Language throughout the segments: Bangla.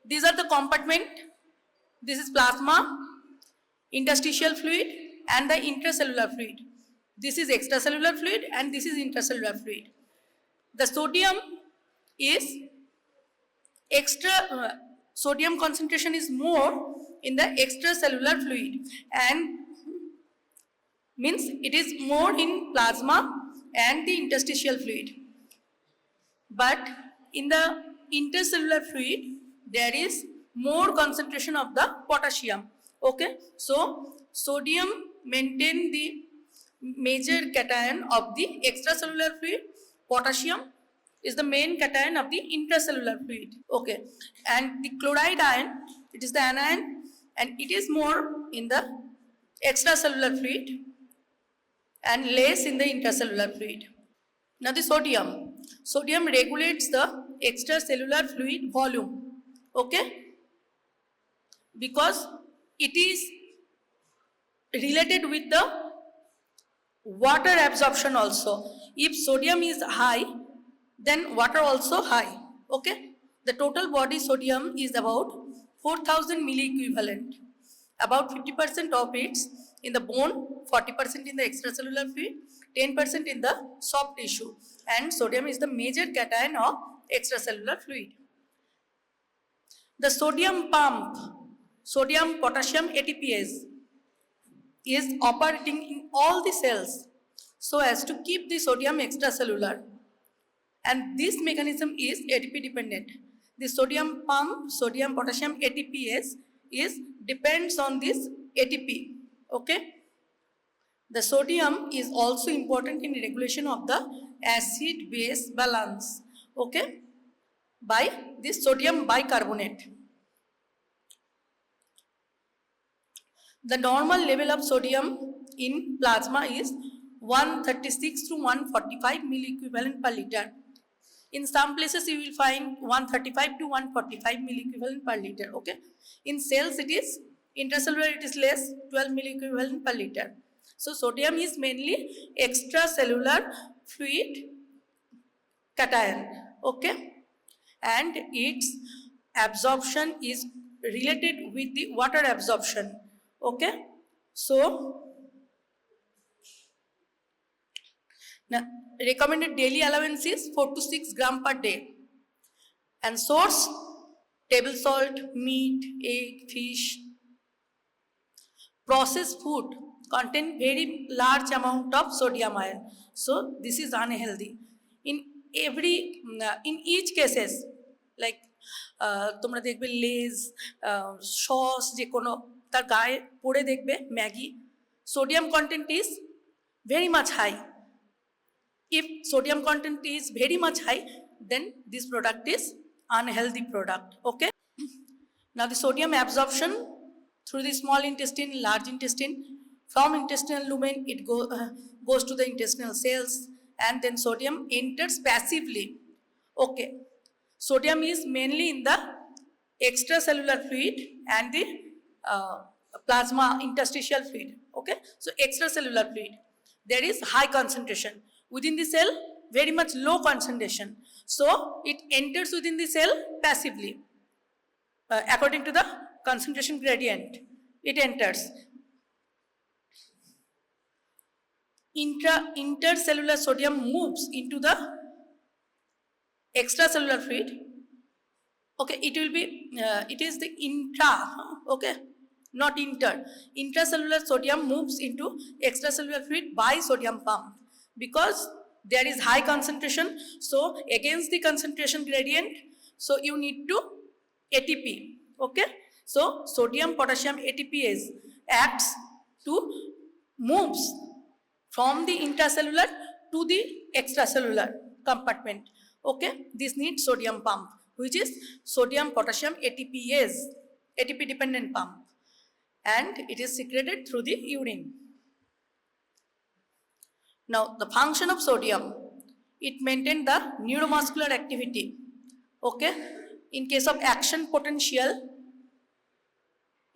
These are the compartment. This is plasma, interstitial fluid, and the intracellular fluid. This is extracellular fluid and this is intracellular fluid. The sodium is sodium concentration is more in the extracellular fluid, and means it is more in plasma and the interstitial fluid. But in the intercellular fluid, there is more concentration of the potassium. Okay, so sodium maintain the major cation of the extracellular fluid. Potassium is the main cation of the intracellular fluid. Okay, and the chloride ion, it is the anion, and it is more in the extracellular fluid and less in the intracellular fluid. Now the sodium regulates the extracellular fluid volume. Okay, because it is related with the water absorption also. If sodium is high, then water also high. Okay, the total body sodium is about 4000 milliequivalent. About 50% of it in the bone, 40% in the extracellular fluid, 10% in the soft tissue, and sodium is the major cation of extracellular fluid. The sodium pump, sodium potassium ATPase, is operating in all the cells so as to keep the sodium extracellular, and this mechanism is ATP dependent. The sodium pump, sodium potassium ATPase, is depends on this ATP. Okay, the sodium is also important in regulation of the acid base balance. Okay, by this sodium bicarbonate. The normal level of sodium in plasma is 136 to 145 milliequivalent per liter. In some places you will find 135 to 145 milliequivalent per liter. Okay, in cells it is intracellular, it is less, 12 milliequivalent per liter. So sodium is mainly extracellular fluid cation. Okay, and its absorption is related with the water absorption. Okay, so now recommended daily allowance is 4 to 6 gram per day, and source table salt, meat, egg, fish. Processed food contain very large amount of sodium ion, so this is unhealthy. In each cases, like তোমরা দেখবে লেজ সস যে কোনো তার গায়ে পড়ে দেখবে Maggi, sodium content is very much high. If sodium content is very much high, then this product is unhealthy product. Okay, now the sodium absorption through the small intestine, large intestine. From intestinal lumen it goes to the intestinal cells, and then sodium enters passively. Okay, sodium is mainly in the extracellular fluid and the plasma interstitial fluid. Okay, so extracellular fluid, there is high concentration. Within the cell, very much low concentration, so it enters within the cell passively. According to the concentration gradient, it enters. Intercellular sodium moves into the extracellular fluid. Okay, it will be it is the intra. Okay, not inter. Intracellular sodium moves into extracellular fluid by sodium pump, because there is high concentration. So against the concentration gradient, so you need to ATP. Okay, so sodium potassium ATPase acts to moves from the intracellular to the extracellular compartment. Okay, this needs sodium pump, which is sodium potassium ATPase, ATP dependent pump, and it is secreted through the urine. Now the function of sodium, it maintains the neuromuscular activity. Okay, in case of action potential,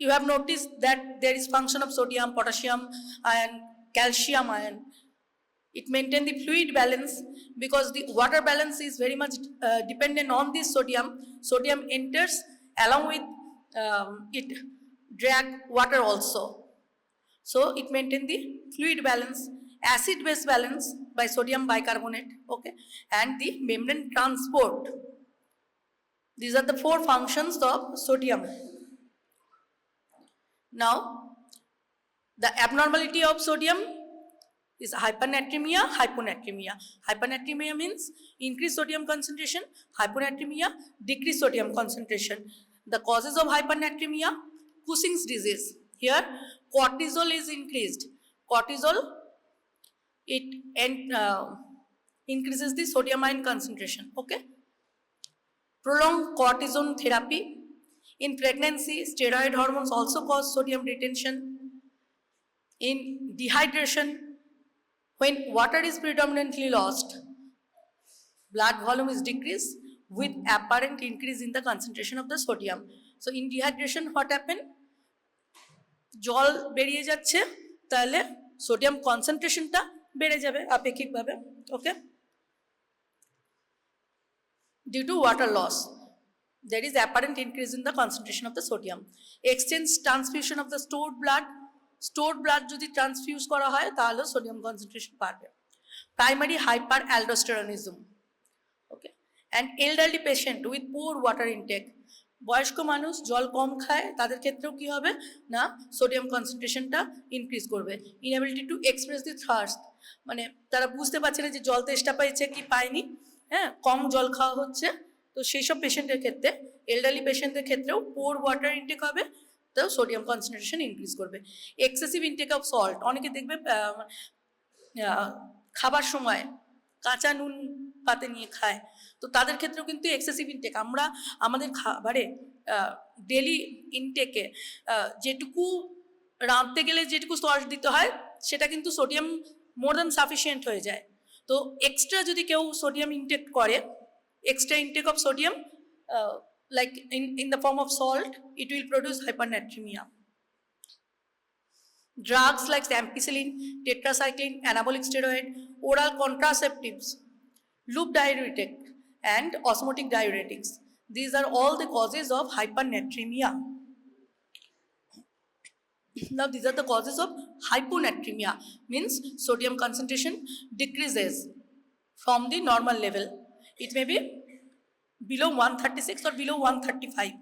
you have noticed that there is function of sodium, potassium ion, calcium ion. It maintains the fluid balance, because the water balance is very much dependent on this sodium. Sodium enters along with it drag water also. So it maintain the fluid balance, acid base balance by sodium bicarbonate, okay, and the membrane transport. These are the 4 functions of sodium. Now, the abnormality of sodium is hypernatremia, hyponatremia. Hypernatremia means increased sodium concentration, hyponatremia, decreased sodium concentration. The causes of hypernatremia, Cushing's disease. Here, cortisol is increased. Cortisol, it increases the sodium ion concentration, okay. Prolonged cortisone therapy. In pregnancy, steroid hormones also cause sodium retention. In dehydration, when water is predominantly lost, blood volume is decreased with apparent increase in the concentration of the sodium. So in dehydration, what happen? জল বেরিয়ে যাচ্ছে, তাহলে সোডিয়াম কনসেন্ট্রেশনটা বেড়ে যাবে আপেক্ষিকভাবে, ওকে, due to water loss. There is apparent increase in the concentration of the sodium. Exchange transfusion of the stored blood যদি ট্রান্সফিউজ করা হয় তাহলে সোডিয়াম কনসেন্ট্রেশন বাড়বে. Primary hyperaldosteronism, okay, and elderly patient with poor water intake. বয়স্ক মানুষ জল কম খায়, তাদের ক্ষেত্রেও কি হবে না, সোডিয়াম কনসেন্ট্রেশনটা ইনক্রিজ করবে. Inability to express the thirst, মানে তারা বুঝতে পারছে না যে জল তেষ্টা পাইছে কি পায়নি, হ্যাঁ, কম জল খাওয়া হচ্ছে. তো সেই সব পেশেন্টের ক্ষেত্রে, এলডারলি পেশেন্টদের ক্ষেত্রেও পোর ওয়াটার ইনটেক হবে, তো সোডিয়াম কনসেন্ট্রেশন ইনক্রিজ করবে. এক্সেসিভ ইনটেক অফ সল্ট, অনেকে দেখবে খাবার সময় কাঁচা নুন পাতে নিয়ে খায়, তো তাদের ক্ষেত্রেও কিন্তু এক্সেসিভ ইনটেক, আমরা আমাদের খাবারে ডেলি ইনটেকে যেটুকু রাঁধতে গেলে যেটুকু সল্ট দিতে হয় সেটা কিন্তু সোডিয়াম মোর দ্যান সাফিসিয়েন্ট হয়ে যায়. তো এক্সট্রা যদি কেউ সোডিয়াম ইনটেক করে, extra intake of sodium like in the form of salt, it will produce hypernatremia. Drugs like ampicillin, tetracycline, anabolic steroid, oral contraceptives, loop diuretic and osmotic diuretics, these are all the causes of hypernatremia. Now these are the causes of hyponatremia, means sodium concentration decreases from the normal level. It may be below 136 or below 135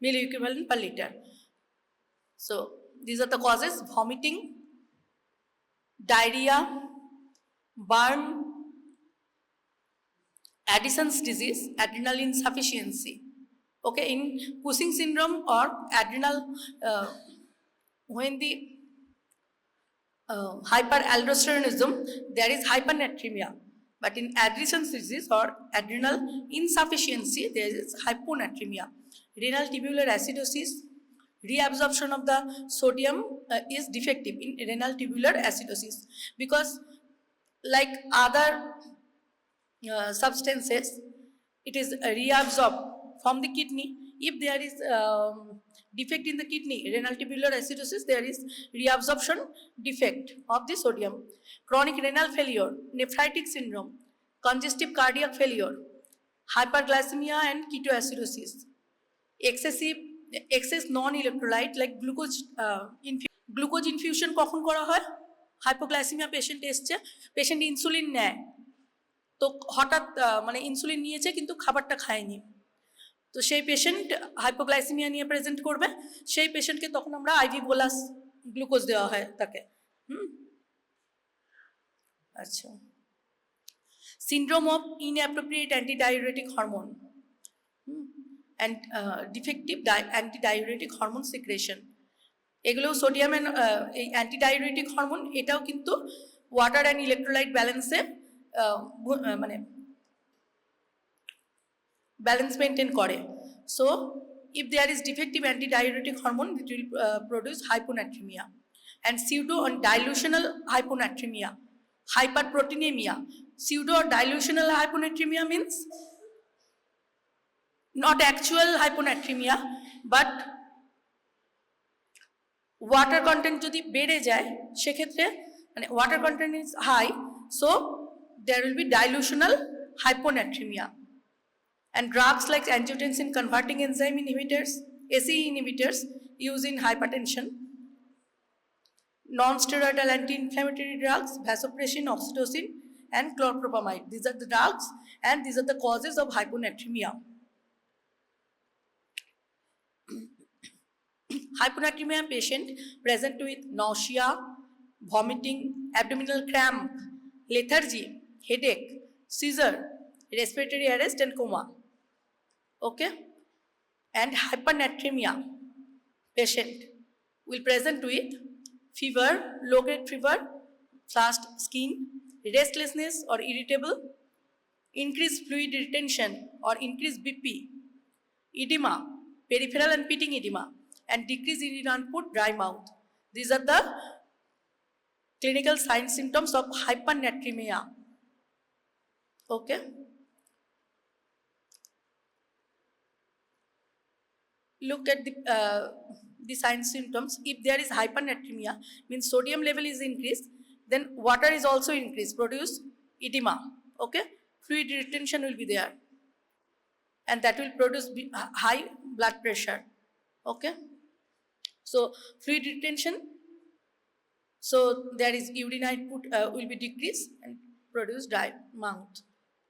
milliequivalent per liter. So these are the causes: vomiting, diarrhea, burn, Addison's disease, adrenal insufficiency. Okay, in Cushing syndrome or adrenal, when the hyperaldosteronism, there is hypernatremia. But in Addison's disease or adrenal insufficiency, there is hyponatremia. Renal tubular acidosis, reabsorption of the sodium is defective in renal tubular acidosis, because like other substances, it is reabsorbed from the kidney. If there is defect in the kidney, renal tubular acidosis, there is reabsorption defect of the sodium. Chronic renal failure, nephritic syndrome, congestive cardiac failure, hyperglycemia and ketoacidosis. Excess non-electrolyte like glucose infusion কখন করা হয়? হাইপোগ্লাইসেমিয়া পেশেন্ট এসছে, পেশেন্ট ইনসুলিন নেয়, তো হঠাৎ মানে ইনসুলিন নিয়েছে কিন্তু খাবারটা খায়নি, তো সেই পেশেন্ট হাইপোগ্লাইসেমিয়া নিয়ে প্রেজেন্ট করবে, সেই পেশেন্টকে তখন আমরা আইভি বোলাস গ্লুকোজ দেওয়া হয় তাকে. আচ্ছা, syndrome of inappropriate antidiuretic hormone and defective antidiuretic hormone secretion. এগুলো সোডিয়াম এন্ড এই অ্যান্টিডাইউরেটিক হরমোন, এটাও কিন্তু ওয়াটার অ্যান্ড ইলেকট্রোলাইট ব্যালেন্সে মানে ব্যালেন্স মেনটেন করে. So if there is defective antidiuretic hormone, it will produce hyponatremia and pseudo and dilutional hyponatremia. Hyperproteinemia. Pseudo or dilutional hyponatremia means not actual hyponatremia, but water content যদি বেড়ে যায় সেক্ষেত্রে, মানে water content is high, so there will be dilutional hyponatremia. And drugs like angiotensin converting enzyme inhibitors, ACE inhibitors used in hypertension, non-steroidal anti-inflammatory drugs, vasopressin, oxytocin, and chlorpropamide. These are the drugs and these are the causes of hyponatremia. Hyponatremia patient present with nausea, vomiting, abdominal cramp, lethargy, headache, seizure, respiratory arrest, and coma. Okay? And hypernatremia patient will present with fever, low-grade fever, flushed skin, restlessness or irritable, increased fluid retention or increased BP, edema, peripheral and pitting edema, and decreased urine output, dry mouth. These are the clinical signs symptoms of hypernatremia. Okay. Look at the signs symptoms. If there is hypernatremia, means sodium level is increased, then water is also increased, produce edema. Okay, fluid retention will be there, and that will produce high blood pressure. Okay, so fluid retention, so there is urine output will be decreased and produce dry mouth.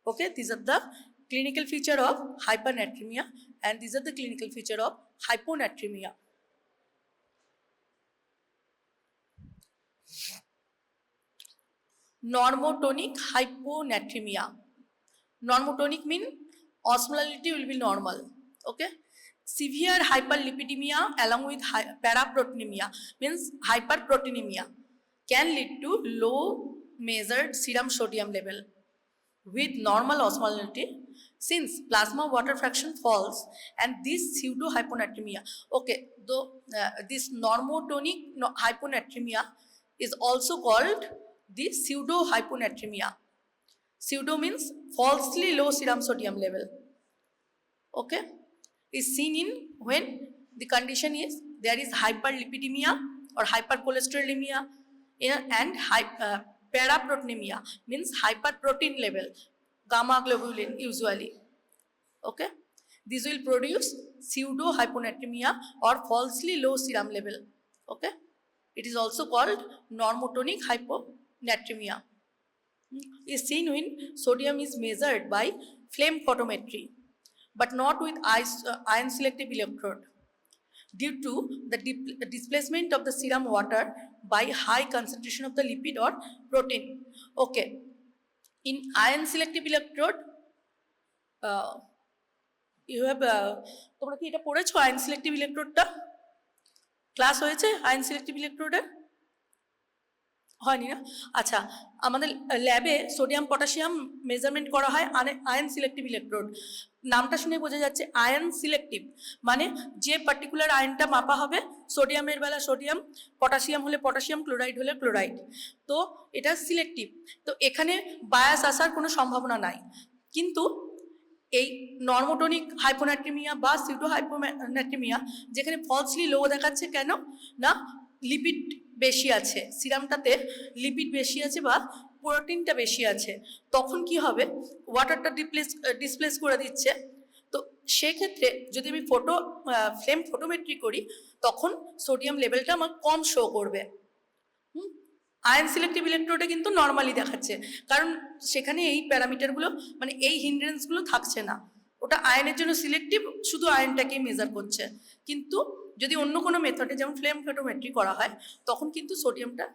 Okay, these are the clinical feature of hypernatremia, and these are the clinical feature of hyponatremia. Normotonic hyponatremia. Normotonic means osmolality will be normal. Okay. Severe hyperlipidemia along with paraproteinemia means hyperproteinemia can lead to low measured serum sodium level with normal osmolality since plasma water fraction falls, and this pseudo hyponatremia. Okay, though this normotonic hyponatremia is also called the pseudo hyponatremia. Pseudo means falsely low serum sodium level. Okay, is seen in when the condition is there is hyperlipidemia or hypercholesterolemia and paraproteinemia means hyperprotein level, gamma globulin usually. Okay, this will produce pseudo hyponatremia or falsely low serum level. Okay, it is also called normotonic hyponatremia. Is seen when sodium is measured by flame photometry but not with ion selective electrode due to the displacement of the serum water by high concentration of the lipid or protein. Okay, in ion selective electrode, you have তোমরা কি এটা পড়েছো আয়ন সিলেক্টিভ ইলেকট্রোডটা ক্লাস হয়েছে আয়ন সিলেক্টিভ ইলেকট্রোডের হয়নি না আচ্ছা আমাদের ল্যাবে সোডিয়াম পটাশিয়াম মেজারমেন্ট করা হয় আয়ন সিলেক্টিভ ইলেকট্রোড নামটা শুনে বোঝা যাচ্ছে আয়ন সিলেক্টিভ মানে যে পার্টিকুলার আয়নটা মাপা হবে সোডিয়ামের বেলা সোডিয়াম পটাশিয়াম হলে পটাশিয়াম ক্লোরাইড হলে ক্লোরাইড তো এটা সিলেক্টিভ তো এখানে বায়াস আসার কোনো সম্ভাবনা নাই কিন্তু এই নর্মোটনিক হাইপোনাট্রিমিয়া বা সিউডো হাইপোনাট্রিমিয়া যেখানে ফলসলি লো দেখাচ্ছে কেন না লিপিড বেশি আছে সিরামটাতে লিপিড বেশি আছে বা প্রোটিনটা বেশি আছে তখন কি হবে ওয়াটারটা ডিসপ্লেস করে দিচ্ছে তো সেক্ষেত্রে যদি আমি ফ্লেম ফটোমেট্রি করি তখন সোডিয়াম লেভেলটা আমার কম শো করবে আয়ন সিলেক্টিভ ইলেকট্রোডে কিন্তু নর্মালি দেখাচ্ছে কারণ সেখানে এই প্যারামিটারগুলো মানে এই হিন্ড্রেন্সগুলো থাকছে না ওটা আয়নের জন্য সিলেক্টিভ শুধু আয়নটাকেই মেজার করছে কিন্তু যদি অন্য কোনো মেথডে যেমন ফ্লেম ফটোমেট্রি করা হয় তখন কিন্তু সোডিয়ামটা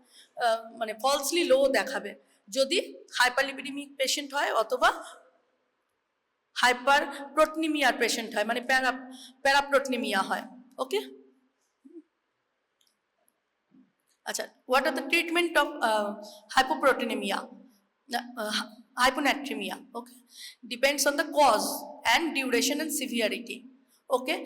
মানে ফলসলি লো দেখাবে যদি হাইপারলিপিডেমিক পেশেন্ট হয় অথবা হাইপার প্রোটিনিমিয়ার পেশেন্ট হয় মানে প্যারাপ্রোটিনিমিয়া হয় ওকে আচ্ছা what are the treatment of hypoproteinemia hyponatremia okay depends on the cause and duration and severity okay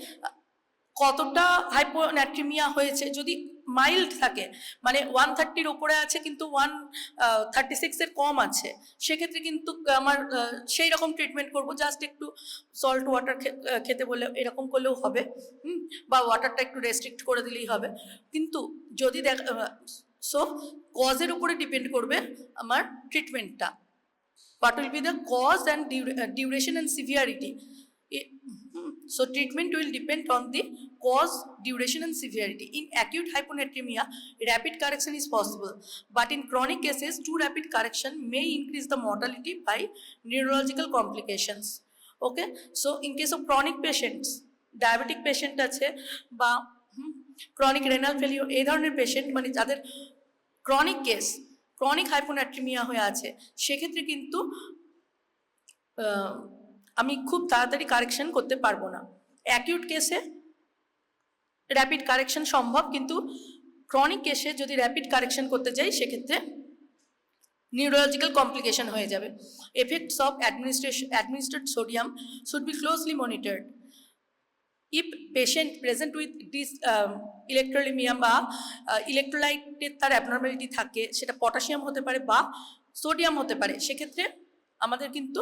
কতটা হাইপোনাট্রিমিয়া হয়েছে যদি মাইল্ড থাকে মানে 130 উপরে আছে কিন্তু 136 এর কম আছে সেক্ষেত্রে কিন্তু আমার সেই রকম ট্রিটমেন্ট করব জাস্ট একটু সল্ট ওয়াটার খেতে বলে এরকম করলেও হবে বা ওয়াটারটা একটু রেস্ট্রিক্ট করে দিলেই হবে কিন্তু যদি সো কজের উপরে ডিপেন্ড করবে আমার ট্রিটমেন্টটা what will be the cause and duration and severity So treatment will depend on the cause, duration and severity. In acute hyponatremia, rapid correction is possible, but in chronic cases, too rapid correction may increase the mortality by neurological complications. Okay, so in case of chronic patients, diabetic patient আছে বা chronic renal failure এই ধরনের পেশেন্ট, মানে যাদের ক্রনিক কেস, ক্রনিক হাইপোনাট্রিমিয়া হয়ে আছে, সেক্ষেত্রে কিন্তু আমি খুব তাড়াতাড়ি কারেকশন করতে পারবো না। অ্যাকিউট কেসে র্যাপিড কারেকশন সম্ভব, কিন্তু ক্রনিক কেসে যদি র্যাপিড কারেকশন করতে যাই সেক্ষেত্রে নিউরোলজিক্যাল কমপ্লিকেশন হয়ে যাবে। Effects of administered sodium should be closely monitored. If patient present with this electrolytemia বা ইলেকট্রোলাইটের তার অ্যাবনর্মালিটি থাকে, সেটা পটাশিয়াম হতে পারে বা সোডিয়াম হতে পারে, সেক্ষেত্রে আমাদের কিন্তু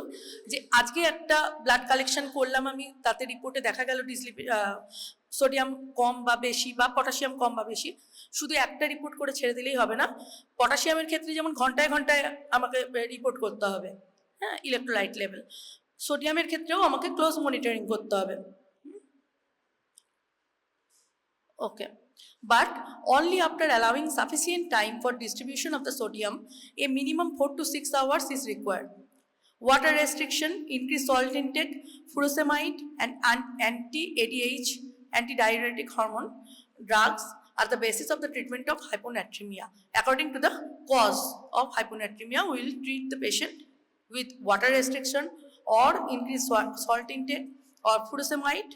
যে আজকে একটা ব্লাড কালেকশন করলাম আমি, তাতে রিপোর্টে দেখা গেল সোডিয়াম কম বা বেশি বা পটাশিয়াম কম বা বেশি, শুধু একটা রিপোর্ট করে ছেড়ে দিলেই হবে না। পটাশিয়ামের ক্ষেত্রে যেমন ঘন্টায় ঘন্টায় আমাকে রিপোর্ট করতে হবে, হ্যাঁ, ইলেকট্রোলাইট লেভেল। সোডিয়ামের ক্ষেত্রেও আমাকে ক্লোজ মনিটরিং করতে হবে। Okay, but only after allowing sufficient time for distribution of the sodium, a minimum 4 to 6 hours is required. Water restriction, increased salt intake, furosemide and anti-ADH, antidiuretic hormone drugs are the basis of the treatment of hyponatremia. According to the cause of hyponatremia, we will treat the patient with water restriction or increased salt intake or furosemide.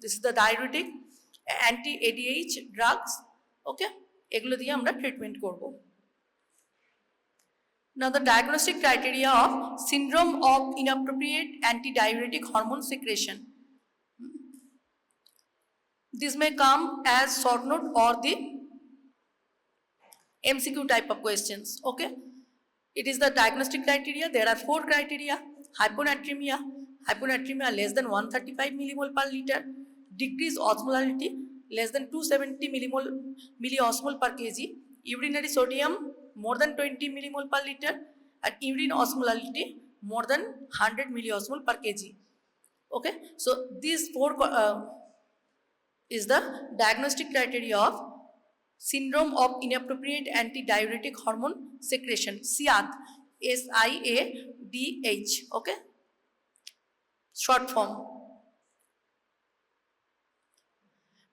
This is the diuretic, anti-ADH drugs. Okay, এগুলো দিয়ে আমরা ট্রিটমেন্ট করব। Now the diagnostic criteria of syndrome of inappropriate antidiuretic hormone secretion. This may come as short note or the MCQ type of questions. Okay, it is the diagnostic criteria. There are 4 criteria: hyponatremia, hyponatremia less than 135 millimole per liter, decreased osmolality less than 270 milliosmol per kg, urinary sodium more than 20 millimole per liter, and urine osmolality more than 100 milliosmol per kg. Okay, so these 4 is the diagnostic criteria of syndrome of inappropriate antidiuretic hormone secretion, SIADH, SIADH. Okay, short form.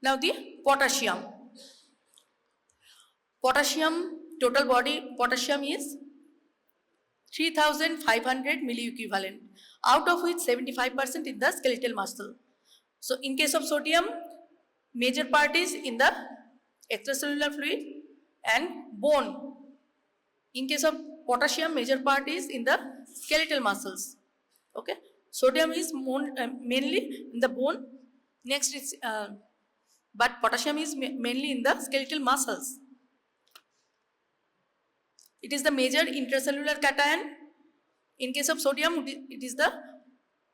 Now the potassium. Potassium, total body potassium is 3500 milliequivalent, out of which 75% in the skeletal muscle. So in case of sodium, major part is in the extracellular fluid and bone. In case of potassium, major part is in the skeletal muscles. Okay, sodium is mainly in the bone. Next is but potassium is mainly in the skeletal muscles. It is the major intracellular cation. In case of sodium, it is the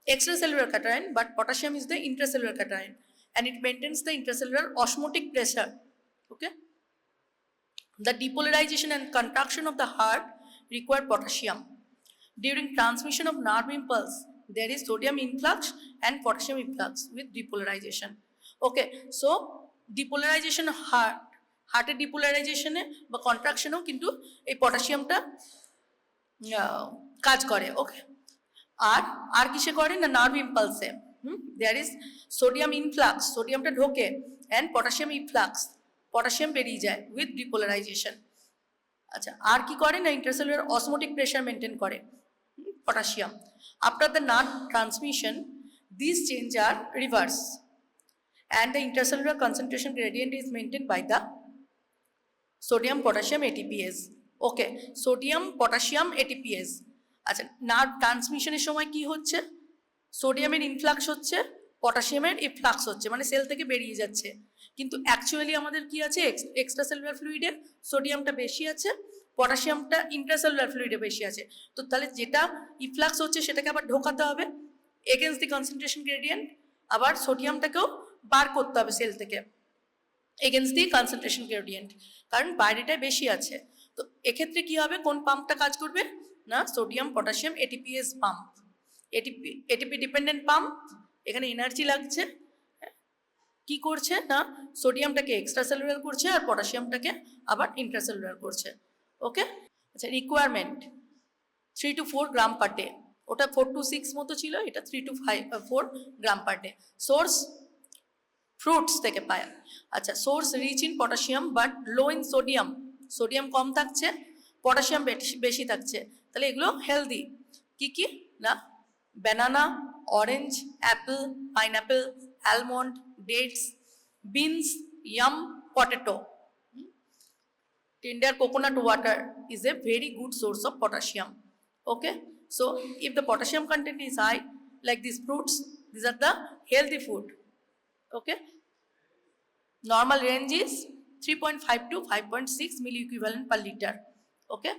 extracellular cation, but potassium is the intracellular cation, and it maintains the intracellular osmotic pressure. Okay, the depolarization and contraction of the heart require potassium. During transmission of nerve impulse, there is sodium influx and potassium influx with depolarization. Okay, so depolarization of হার্টের ডিপোলারাইজেশনে বা কন্ট্রাকশনেও কিন্তু এই পটাশিয়ামটা কাজ করে। ওকে, আর কিসে করে না, নার্ভ ইম্পালসে। দেয়ার ইজ সোডিয়াম ইনফ্লাক্স, সোডিয়ামটা ঢোকে, অ্যান্ড পটাশিয়াম ইনফ্লাক্স, পটাশিয়াম বেরিয়ে যায় উইথ ডিপোলারাইজেশন। আচ্ছা, আর কি করে না, ইন্টারসেলুলার অসমোটিক প্রেশার মেনটেন করে potassium. After the nerve transmission, this change are reverse and the intercellular concentration gradient is maintained by the sodium potassium ATPase. Okay, sodium potassium ATPase. আচ্ছা, নার্ভ ট্রান্সমিশনের সময় কি হচ্ছে, সোডিয়ামের ইনফ্লাক্স হচ্ছে, পটাশিয়ামের ইনফ্লাক্স হচ্ছে, মানে সেল থেকে বেরিয়ে যাচ্ছে। কিন্তু অ্যাকচুয়ালি আমাদের কি আছে, এক্সট্রাসেলুলার ফ্লুইডে সোডিয়ামটা বেশি আছে, পটাশিয়ামটা ইন্ট্রাসেলুলার ফ্লুইডে বেশি আছে। তো তাহলে যেটা ইনফ্লাক্স হচ্ছে সেটাকে আবার ঢোকাতে হবে এগেনস্ট দি কনসেন্ট্রেশন গ্রেডিয়েন্ট, আবার সোডিয়ামটাকেও বার করতে হবে সেল থেকে এগেনস্ট দি কনসেন্ট্রেশন গ্রেডিয়েন্ট, কারণ বাইরেটায় বেশি আছে। তো এক্ষেত্রে কি হবে, কোন পাম্পটা কাজ করবে না, sodium potassium ATPase pump, ATP dependent pump এখানে এনার্জি লাগছে, কি করছে না সোডিয়ামটাকে এক্সট্রাসেলুলার করছে আর পটাশিয়ামটাকে আবার ইন্ট্রাসেলুলার করছে। ওকে, আচ্ছা requirement 3 to 4 gram per day, ওটা 4 to 6 মতো ছিল, এটা 3 to 4 gram per day. Source fruits থেকে পায়। আচ্ছা, source rich in potassium but low in sodium, sodium কম থাকছে, পটাশিয়াম বেশি থাকছে, তাহলে এগুলো হেলদি। কি কি না banana, orange, apple, pineapple, almond, dates, beans, yam, potato. Tender coconut water is a very good source of potassium. Okay, so if the potassium content is high, like these fruits, these are the healthy food. Okay, normal range is 3.5 to 5.6 milliequivalent per liter. Okay,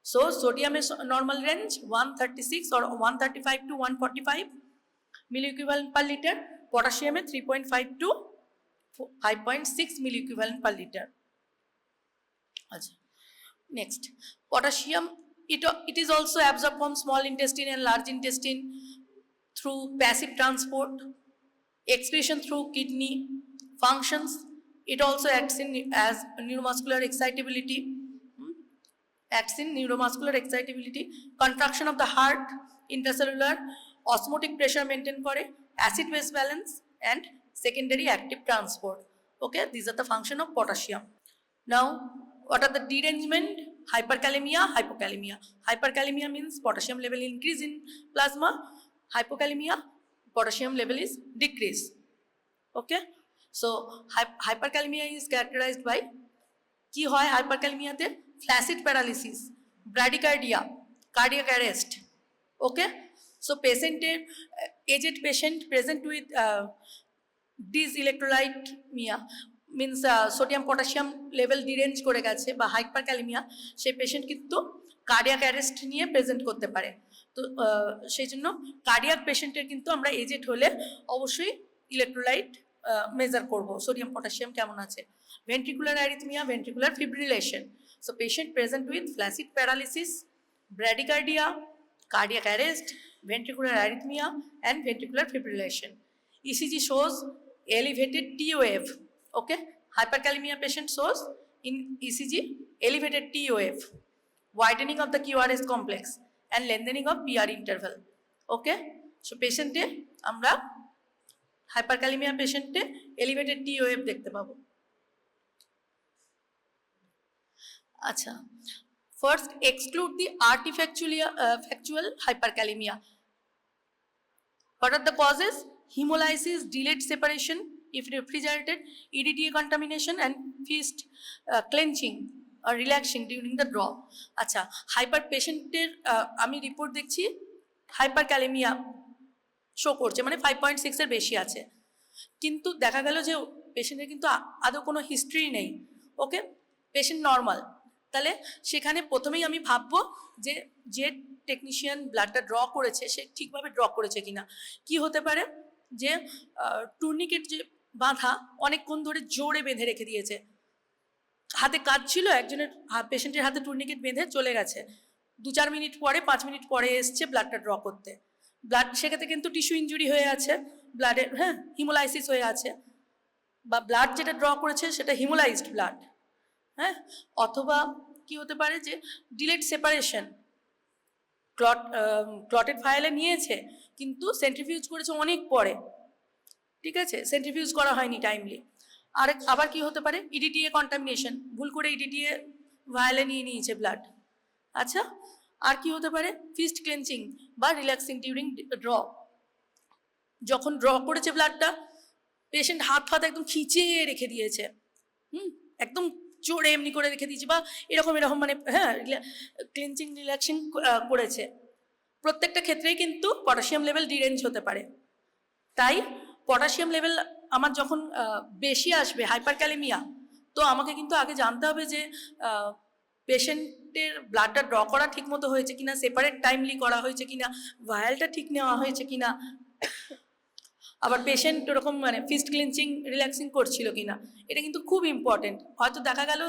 so sodium is normal range 136 or 135 to 145 milliequivalent per liter, potassium is 3.5 to 5.6 milliequivalent per liter. Next, potassium, it is also absorbed from small intestine and large intestine through passive transport, excretion through kidney functions. It also acts in as neuromuscular excitability, contraction of the heart, intracellular osmotic pressure maintain করে, acid base balance and secondary active transport. Okay, these are the function of potassium. Now, what are the derangement? Hyperkalemia, hypokalemia. Hyperkalemia means potassium level increase in plasma. Hypokalemia, potassium level is decrease. Okay, so hyperkalemia is characterized by কি হয় হাইপারক্যালেমিয়াতে? Flaccid paralysis, bradycardia, cardiac arrest. Okay, so পেশেন্টের aged patient present with dyselectrolytemia means sodium potassium level derange করে গেছে বা হাইপারক্যালেমিয়া, সেই পেশেন্ট কিন্তু কার্ডিয়াক অ্যারেস্ট নিয়ে প্রেজেন্ট করতে পারে। তো সেই জন্য কার্ডিয়াক পেশেন্টের কিন্তু আমরা এজেড হলে অবশ্যই ইলেকট্রোলাইট মেজার করব, সোডিয়াম পটাশিয়াম কেমন আছে। ventricular arrhythmia, ventricular fibrillation. So patient present with flaccid paralysis, bradycardia, cardiac arrest, ventricular arrhythmia and ventricular fibrillation. ECG shows elevated T wave. Okay, hyperkalemia patient shows in ECG elevated T wave, widening of the QRS complex and lengthening of PR interval. Okay, so patient এ আমরা hyperkalemia patient এ elevated T wave দেখতে পাবো। আচ্ছা, first exclude the artifactual hyperkalemia. What are the causes? Hemolysis, delayed separation if refrigerated, EDTA contamination and fist clenching or relaxing during the draw. আচ্ছা, হাইপার পেশেন্টের আমি রিপোর্ট দেখছি হাইপারক্যালেমিয়া শো করছে, মানে 5.6 এর বেশি আছে, কিন্তু দেখা গেল যে পেশেন্টের কিন্তু আদৌ কোনো হিস্ট্রি নেই। ওকে, পেশেন্ট নর্মাল, তাহলে সেখানে প্রথমেই আমি ভাববো যে যে টেকনিশিয়ান ব্লাডটা ড্র করেছে সে ঠিকভাবে ড্র করেছে কিনা। কি হতে পারে যে টুর্নিকেট যে বাঁধা অনেকক্ষণ ধরে জোরে বেঁধে রেখে দিয়েছে, হাতে কাজ ছিল, একজনের পেশেন্টের হাতে টুর্নিকেট বেঁধে চলে গেছে, 2-4 মিনিট পরে 5 মিনিট পরে এসছে ব্লাডটা ড্র করতে, ব্লাড সেক্ষেত্রে কিন্তু টিস্যু ইনজুরি হয়ে আছে, ব্লাডের হিমোলাইসিস হয়ে আছে, বা ব্লাড যেটা ড্র করেছে সেটা হিমোলাইজড ব্লাড। অথবা কি হতে পারে যে ডিলেড সেপারেশন, ক্লটেড ভায়ালে নিয়েছে কিন্তু সেন্ট্রিফিউজ করেছে অনেক পরে, ঠিক আছে, সেন্ট্রিফিউজ করা হয়নি টাইমলি। আবার কি হতে পারে ইডিটিএ কন্টামিনেশন, ভুল করে ইডিটিএ ভায়ালে নিয়ে নিয়েছে ব্লাড। আচ্ছা, আর কি হতে পারে ফিস্ট ক্লেন্সিং বা রিল্যাক্সিং ডিউরিং ড্র, যখন ড্র করেছে ব্লাডটা পেশেন্ট হাত একদম খিঁচে রেখে দিয়েছে, একদম জোরে এমনি করে রেখে দিয়েছে বা এরকম মানে ক্লিনচিং রিল্যাক্সিং করেছে, প্রত্যেকটা ক্ষেত্রেই কিন্তু পটাশিয়াম লেভেল ডিরেঞ্জ হতে পারে। তাই পটাশিয়াম লেভেল আমার যখন বেশি আসবে হাইপারক্যালেমিয়া, তো আমাকে কিন্তু আগে জানতে হবে যে পেশেন্টের ব্লাডটা ড্র করা ঠিক মতো হয়েছে কিনা, সেপারেট টাইমলি করা হয়েছে কিনা, ভায়ালটা ঠিক নেওয়া হয়েছে কিনা, আবার পেশেন্ট ওরকম মানে ফিস্ট ক্লিনচিং রিল্যাক্সিং করছিল কিনা, এটা কিন্তু খুব ইম্পর্টেন্ট। হয়তো দেখা গেল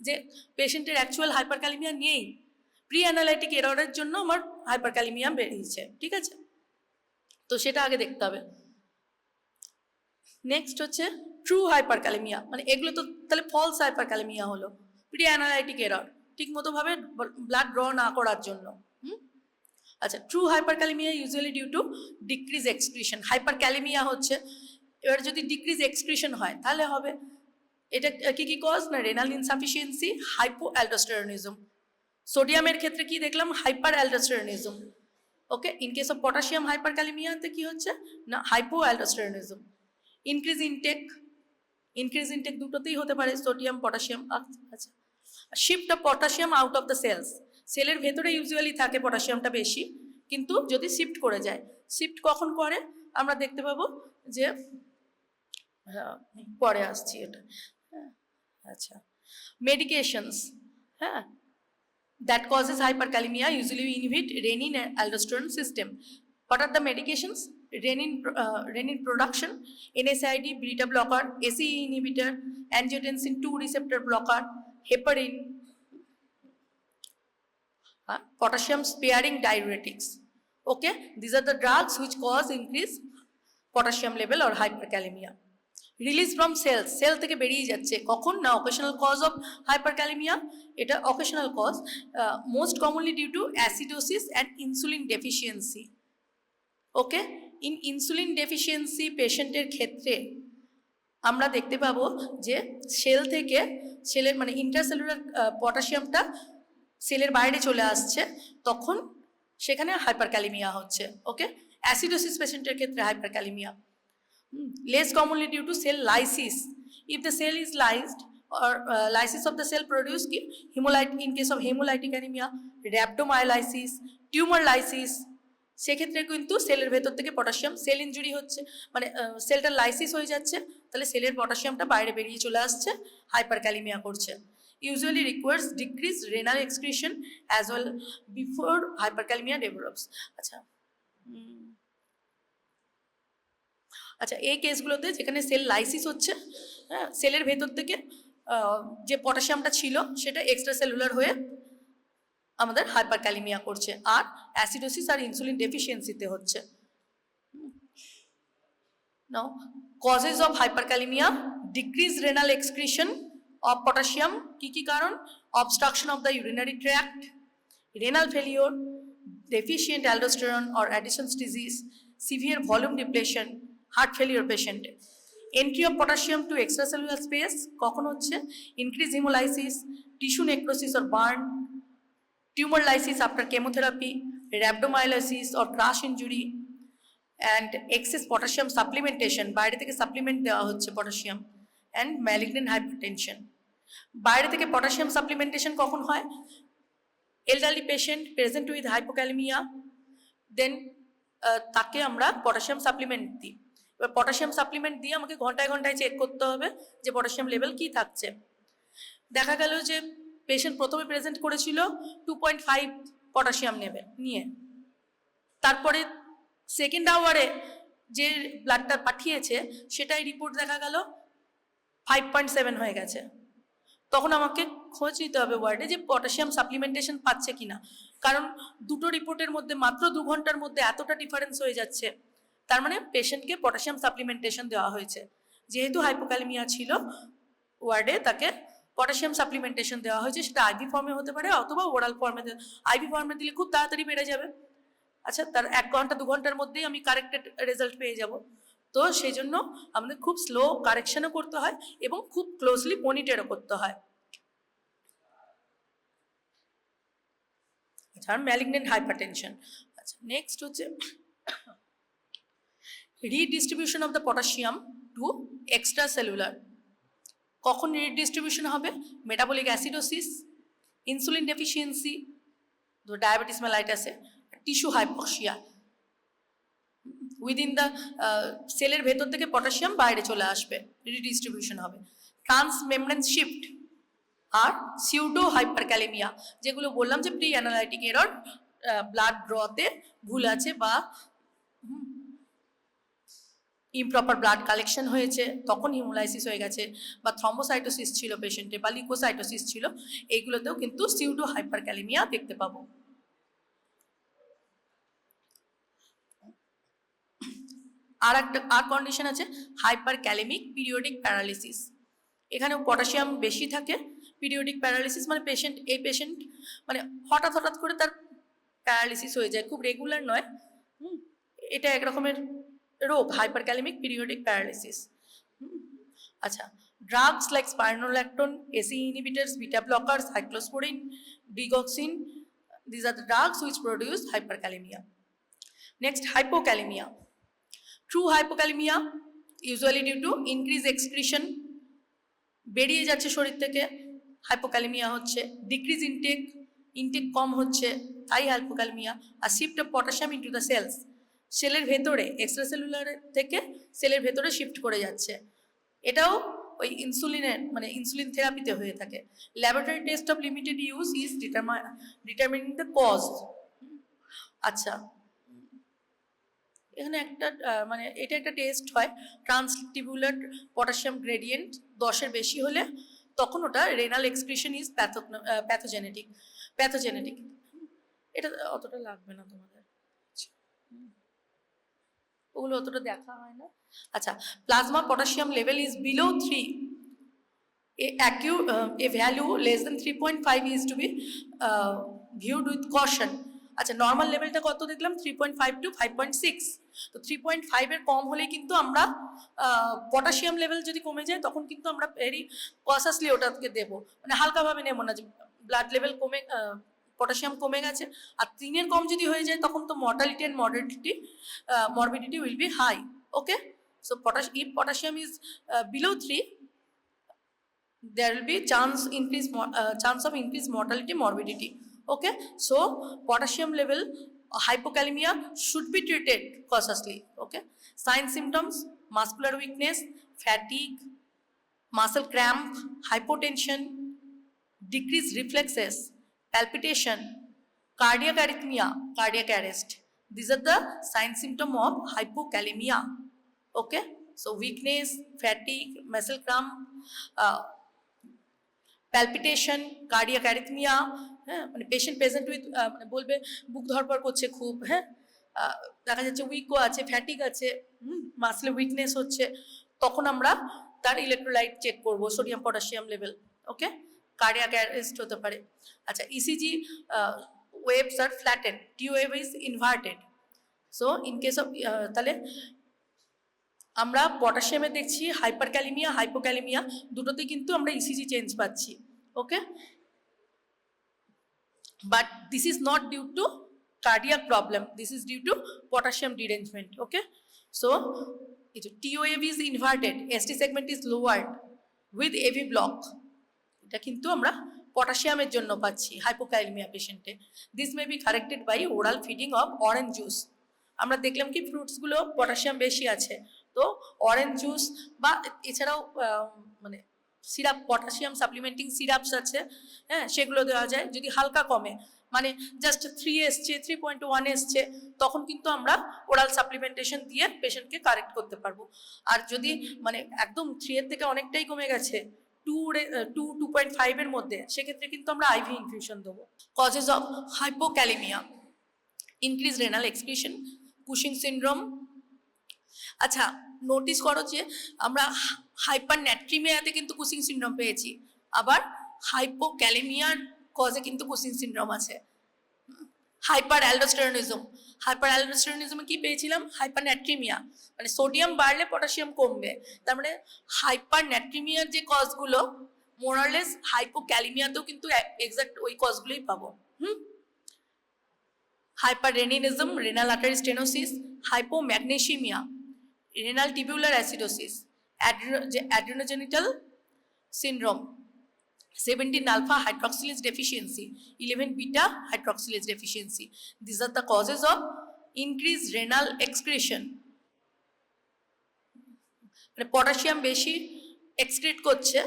যে পেশেন্টের অ্যাকচুয়াল হাইপারক্যালেমিয়া নেই, প্রি অ্যানালাইটিক এররের জন্য আমার হাইপারক্যালেমিয়া বেরিয়েছে, ঠিক আছে, তো সেটা আগে দেখতে হবে। নেক্সট হচ্ছে ট্রু হাইপারক্যালেমিয়া, মানে এগুলো তো তাহলে ফলস হাইপারক্যালেমিয়া হলো, প্রি অ্যানালাইটিক এরর, ঠিক মতো ভাবে ব্লাড ড্র না করার জন্য। আচ্ছা, true hyperkalaemia usually due to decrease excretion. Hyperkalaemia হচ্ছে, এবার যদি ডিক্রিজ এক্সক্রিশন হয় তাহলে হবে, এটা কি কি কজ না, রেনাল ইনসাফিসিয়েন্সি, হাইপো অ্যালডোস্টেরনিজম। সোডিয়ামের ক্ষেত্রে কি দেখলাম, hyper aldosteronism. Okay, in case of potassium হাইপারক্যালেমিয়াতে কি হচ্ছে না, হাইপো অ্যালডোস্টেরনিজম। ইনক্রিজ ইনটেক দুটোতেই হতে পারে, সোডিয়াম পটাশিয়াম। আচ্ছা, shift of potassium out of the cells, সেলের ভেতরে ইউজুয়ালি থাকে পটাশিয়ামটা বেশি, কিন্তু যদি শিফট করে যায়, শিফট কখন করে আমরা দেখতে পাবো যে, পরে আসছি এটা। আচ্ছা, মেডিকেশনস, হ্যাঁ, that causes hyperkalemia usually inhibit renin and aldosterone system. What are the medications? Renin production, NSAID, beta blocker, ACE inhibitor, angiotensin 2 receptor blocker, heparin, potassium sparing diuretics. Okay, these are the drugs which cause increased potassium level or hyperkalemia. Release from cells, cell থেকে বেরিয়ে যাচ্ছে কখন না, অকেশনাল কজ অফ হাইপারক্যালেমিয়া, এটা occasional cause, most commonly due to acidosis and insulin deficiency. Okay, insulin deficiency পেশেন্টের ক্ষেত্রে আমরা দেখতে পাবো যে সেল থেকে, সেলের মানে ইন্টারসেলুলার পটাশিয়ামটা সেলের বাইরে চলে আসছে, তখন সেখানে হাইপারক্যালেমিয়া হচ্ছে। ওকে, অ্যাসিডোসিস পেশেন্টের ক্ষেত্রে hyperkalaemia. Less commonly due to cell lysis. If the cell is lysed or lysis of the cell produce hemolytic, in case of hemolytic anemia, rhabdomyolysis, tumor lysis, সেক্ষেত্রে কিন্তু সেলের ভেতর থেকে পটাশিয়াম, সেল ইনজুরি হচ্ছে মানে সেলটা লাইসিস হয়ে যাচ্ছে, তাহলে সেলের পটাশিয়ামটা বাইরে বেরিয়ে চলে আসছে, হাইপারক্যালেমিয়া করছে। Usually requires decreased renal excretion as well before hyperkalemia develops. আচ্ছা, আচ্ছা, এই কেসগুলোতে যেখানে সেল লাইসিস হচ্ছে, হ্যাঁ, সেলের ভেতর থেকে যে পটাশিয়ামটা ছিল সেটা এক্সট্রা সেলুলার হয়ে আমাদের হাইপারক্যালেমিয়া করছে, আর অ্যাসিডোসিস আর ইনসুলিন ডেফিসিয়েন্সিতে হচ্ছে। Now, causes of hyperkalaemia, decrease renal excretion of potassium, কি কি কারণ, obstruction of the urinary tract, renal failure, deficient aldosterone or Addison's disease, severe volume depletion, heart failure পেশেন্টে। Entry of potassium to extracellular space কখন হচ্ছে, increase haemolysis, tissue necrosis or burn, tumour lysis after chemotherapy, rhabdomyolysis or crush injury, and excess potassium supplementation, বাইরে থেকে সাপ্লিমেন্ট দেওয়া হচ্ছে পটাশিয়াম, অ্যান্ড ম্যালিগনেন্ট হাইপারটেনশন। বাইরে থেকে পটাশিয়াম সাপ্লিমেন্টেশন কখন হয়, elderly patient present with hypokalaemia, then তাকে আমরা পটাশিয়াম সাপ্লিমেন্ট দিই। এবার পটাশিয়াম সাপ্লিমেন্ট দিয়ে আমাকে ঘন্টায় ঘন্টায় চেক করতে হবে যে পটাশিয়াম লেভেল কি থাকছে। দেখা গেল যে পেশেন্ট প্রথমে প্রেজেন্ট করেছিল 2.5 পটাশিয়াম নিয়ে, তারপরে সেকেন্ড আওয়ারে যে ব্লাডটা পাঠিয়েছে সেটাই রিপোর্ট দেখা গেল 5.7 হয়ে গেছে। তখন আমাকে খোঁজ নিতে হবে ওয়ার্ডে যে পটাশিয়াম সাপ্লিমেন্টেশন পাচ্ছে কিনা, কারণ দুটো রিপোর্টের মধ্যে মাত্র 2 ঘন্টার মধ্যে এতটা ডিফারেন্স হয়ে যাচ্ছে, তার মানে পেশেন্টকে পটাশিয়াম সাপ্লিমেন্টেশন দেওয়া হয়েছে। যেহেতু হাইপোক্যালেমিয়া ছিল, ওয়ার্ডে তাকে পটাশিয়াম সাপ্লিমেন্টেশন দেওয়া হয়েছে, সেটা আইভি ফর্মে হতে পারে অথবা ওরাল ফর্মে। আইভি ফর্মে দিলে খুব তাড়াতাড়ি বেড়ে যাবে, আচ্ছা, তার 1 ঘন্টা 2 ঘন্টার মধ্যেই আমি কারেক্টেড রেজাল্ট পেয়ে যাব। তো সেই জন্য আমাদের খুব স্লো কারেকশনও করতে হয় এবং খুব ক্লোজলি মনিটরও করতে হয়। আচ্ছা, ম্যালিগনেন্ট হাইপারটেনশন। আচ্ছা, নেক্সট হচ্ছে redistribution of the potassium to extra cellular. কখন রিডিস্ট্রিবিউশন হবে, metabolic acidosis, insulin deficiency, diabetes মেলাইটাসে, টিস্যু হাইপক্সিয়া, উইদিন দ্য সেলের ভেতর থেকে পটাশিয়াম বাইরে চলে আসবে, রিডিস্ট্রিবিউশন হবে। ট্রান্সমেমব্রেন শিফট আর সিউডো হাইপারক্যালেমিয়া, যেগুলো বললাম যে প্রি অ্যানালাইটিক এরর, ব্লাড ড্রতে ভুল আছে বা ইমপ্রপার ব্লাড কালেকশন হয়েছে, তখন হিমোলাইসিস হয়ে গেছে, বা থ্রম্বোসাইটোসিস ছিল পেশেন্টে, বা লিউকোসাইটোসিস ছিল, এইগুলোতেও কিন্তু সিউডো হাইপারক্যালেমিয়া দেখতে পাবো। আর কন্ডিশন আছে হাইপার ক্যালেমিক পিরিয়ডিক প্যারালিসিস। এখানেও পটাশিয়াম বেশি থাকে। পিরিয়ডিক প্যারালিসিস মানে পেশেন্ট মানে হঠাৎ করে তার প্যারালিসিস হয়ে যায়, খুব রেগুলার নয়। এটা এক রকমের রোগ, হাইপার ক্যালেমিক পিরিয়ডিক প্যারালিসিস। আচ্ছা, drugs like spironolactone, ACE inhibitors, beta blocker, cyclosporin, digoxin, these are the drugs which produce hyperkalemia. Next, hypokalemia. True hypokalemia usually due to increased excretion, বেরিয়ে যাচ্ছে শরীর থেকে, হাইপোক্যালেমিয়া হচ্ছে। ডিক্রিজ ইনটেক কম হচ্ছে, তাই হাইপোক্যালেমিয়া। আর shift of potassium into the cells, সেলের ভেতরে, এক্সট্রাসেলুলার থেকে সেলের ভেতরে শিফট করে যাচ্ছে। এটাও ওই ইনসুলিন থেরাপিতে হয়ে থাকে। Laboratory test of limited use is determining the cause. আচ্ছা, এখানে একটা এটা একটা টেস্ট হয়, ট্রান্সটিবিউলার পটাশিয়াম গ্রেডিয়েন্ট 10-এর বেশি হলে তখন ওটা রেনাল এক্সক্রিশন ইজ প্যাথোজেনেটিক। এটা অতটা লাগবে না তোমাদের, ওগুলো অতটা দেখা হয় না। আচ্ছা, plasma potassium level is below 3, a value less than 3.5 is to be viewed with caution. আচ্ছা, নর্মাল লেভেলটা কত দেখলাম? 3.5 to 5.6। তো 3.5 এর কম হলে কিন্তু আমরা পটাশিয়াম লেভেল যদি কমে যায় তখন কিন্তু আমরা ভেরি কসাসলি ওটাকে দেবো, মানে হালকাভাবে নেবো না যে ব্লাড লেভেল কমে পটাশিয়াম কমে গেছে। আর 3-এর কম যদি হয়ে যায় তখন তো mortality and morbidity will be high. Okay, so if potassium is below 3, there will be chance of increased mortality, morbidity. Okay, so potassium level hypokalemia should be treated cautiously. Okay, signs symptoms: muscular weakness, fatigue, muscle cramp, hypotension, decreased reflexes, palpitation, cardiac arrhythmia, cardiac arrest. These are the sign symptom of hypokalemia. Okay, so weakness, fatigue, muscle cramp, palpitation, cardiac arrhythmia, হ্যাঁ, মানে পেশেন্ট প্রেজেন্ট উইথ মানে বলবে বুক ধরপড় করছে খুব, হ্যাঁ, দেখা যাচ্ছে উইকও আছে, ফ্যাটিক আছে, মাসলে উইকনেস হচ্ছে, তখন আমরা তার ইলেকট্রোলাইট চেক করব, sodium potassium level. Okay, cardiac arrest হতে পারে। আচ্ছা, ECG waves are flatted, T wave is inverted. So in case of তাহলে আমরা পটাশিয়ামে দেখছি হাইপারক্যালেমিয়া, হাইপোক্যালেমিয়া দুটোতেই কিন্তু আমরা ইসিজি চেঞ্জ পাচ্ছি। Okay, but this is not due to cardiac problem, this is due to potassium derangement. Okay, so TOAV is inverted, ST segment is lowered with AV block, এটা কিন্তু আমরা পটাশিয়ামের জন্য পাচ্ছি হাইপোক্যালেমিয়া পেশেন্টে। This may be corrected by oral feeding of orange juice. আমরা দেখলাম কি ফ্রুটসগুলো পটাশিয়াম বেশি আছে, তো অরেঞ্জ জুস বা এছাড়াও মানে সিরাপ, পটাশিয়াম সাপ্লিমেন্টিং সিরাপস আছে, হ্যাঁ, সেগুলো দেওয়া যায়। যদি হালকা কমে, মানে জাস্ট 3 এসছে, 3.1 এসছে, তখন কিন্তু আমরা ওরাল সাপ্লিমেন্টেশন দিয়ে পেশেন্টকে কারেক্ট করতে পারবো। আর যদি মানে একদম 3 এর থেকে অনেকটাই কমে গেছে, 2.5 এর মধ্যে, সেক্ষেত্রে কিন্তু আমরা IV ইনফিউশন দেবো। Causes of hypokalaemia: increase renal excretion, Cushing syndrome. আচ্ছা, নোটিস করো যে আমরা হাইপারন্যাট্রিমিয়াতে কিন্তু কুশিং সিনড্রোম পেয়েছি, আবার হাইপোক্যালেমিয়ার কজে কিন্তু কুশিং সিনড্রোম আছে। হাইপার অ্যালডোস্টেরনিজমে কি পেয়েছিলাম? হাইপারন্যাট্রিমিয়া, মানে সোডিয়াম বাড়লে পটাশিয়াম কমবে। তার মানে হাইপারন্যাট্রিমিয়ার যে কজগুলো মোরালেস হাইপোক্যালেমিয়াতেও কিন্তু এক্সাক্ট ওই কজগুলোই পাবো। Hyperreninism, renal artery stenosis, hypomagnesaemia, renal tubular acidosis, adrenogenital syndrome, 17 alpha hydroxylase deficiency, 11 beta hydroxylase deficiency. These are the causes of increased renal excretion. মানে পটাশিয়াম বেশি এক্সক্রিট করছে,